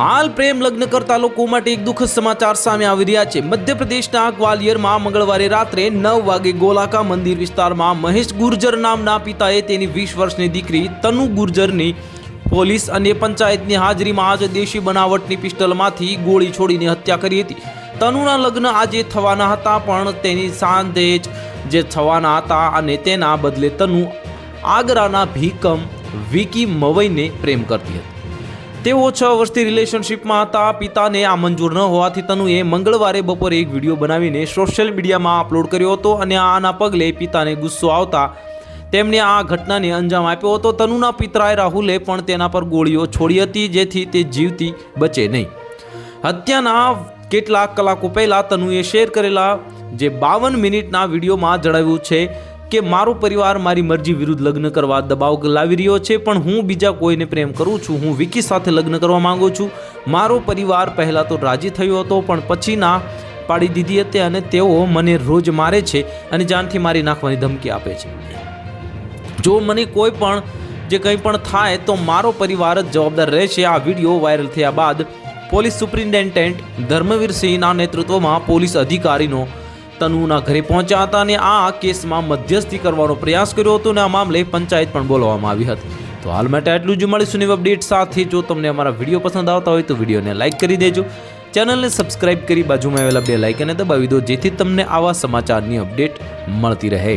હાલ પ્રેમ લગ્ન કરતા લોકો માટે એક દુઃખદ સમાચાર સામે આવી રહ્યા છે। મધ્યપ્રદેશના ગ્વાલિયરમાં મંગળવારે રાત્રે 9 વાગે ગોલાકા મંદિર વિસ્તારમાં મહેશ ગુર્જર નામના પિતાએ તેની 20 વર્ષની દીકરી તનુ ગુર્જરની પોલીસ અને પંચાયતની હાજરીમાં જ દેશી બનાવટની પિસ્તલમાંથી ગોળી છોડીને હત્યા કરી હતી। તનુના લગ્ન આજે થવાના હતા, પણ તેની સાંજે જે થવાના હતા અને તેના બદલે તનુ આગ્રાના ભીકમ વિકી મવઈને પ્રેમ કરતી હતી। તેઓ 6 વર્ષથી રિલેશનશિપમાં હતા। પિતાને આ મંજૂર ન હોવાથી તનુએ મંગળવારે બપોરે એક વિડીયો બનાવીને સોશિયલ મીડિયામાં અપલોડ કર્યો હતો અને આના પગલે પિતાને ગુસ્સો આવતા તેમણે આ ઘટનાને અંજામ આપ્યો હતો। તનુના પિતરાએ રાહુલે પણ તેના પર ગોળીઓ છોડી હતી, જેથી તે જીવતી બચે નહીં। હત્યાના કેટલાક કલાકો પહેલા તનુએ શેર કરેલા જે 52 મિનિટના વિડીયોમાં જણાવ્યું છે કે મારો પરિવાર મારી મરજી વિરુદ્ધ લગ્ન કરવા દબાવ લાવી રહ્યો છે, પણ હું બીજા કોઈને પ્રેમ કરું છું। હું વિકી સાથે લગ્ન કરવા માંગુ છું। મારો પરિવાર પહેલાં તો રાજી થયો હતો, પણ પછી ના પાડી દીધી હતી અને તેઓ મને રોજ મારે છે અને જાનથી મારી નાખવાની ધમકી આપે છે। જો મને કોઈ પણ જે કંઈ પણ થાય તો મારો પરિવાર જ જવાબદાર રહેશે। આ વિડીયો વાયરલ થયા બાદ પોલીસ સુપ્રિન્ટેન્ડન્ટ ધર્મવીર સિંહના નેતૃત્વમાં પોલીસ અધિકારીનો તનુના ઘરે પહોંચ્યા હતા અને આ કેસમાં મધ્યસ્થી કરવાનો પ્રયાસ કર્યો હતો અને આ મામલે પંચાયત પણ બોલાવવામાં આવી હતી। તો હાલ માટે આટલું જ। મળીશું નવી અપડેટ સાથે। જો તમને અમારા વિડીયો પસંદ આવતા હોય તો વિડીયોને લાઇક કરી દેજો, ચેનલને સબસ્ક્રાઇબ કરી બાજુમાં આવેલા બે લાઇકને દબાવી દો, જેથી તમને આવા સમાચારની અપડેટ મળતી રહે।